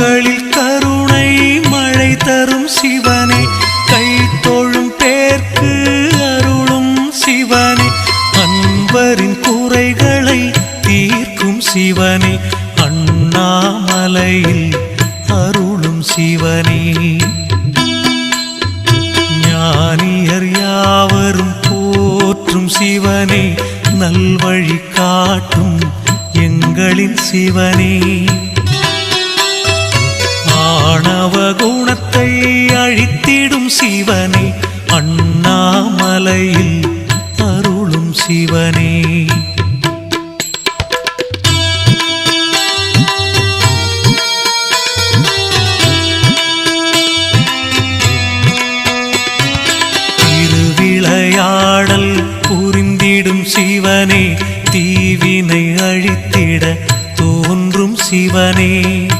கண்களில் கருணை மழை தரும் சிவனே, கை தொழும் பேர்க்கு அருளும் சிவனே, அன்பரின் குறைகளை தீர்க்கும் சிவனே, அண்ணாமலையில் அருளும் சிவனே. ஞானியர் யாவரும் போற்றும் சிவனே, நல்வழி காட்டும் எங்களின் சிவனே. ஆணவ குணத்தை அழித்திடும் சிவனே, அண்ணாமலையில் அருளும் சிவனே.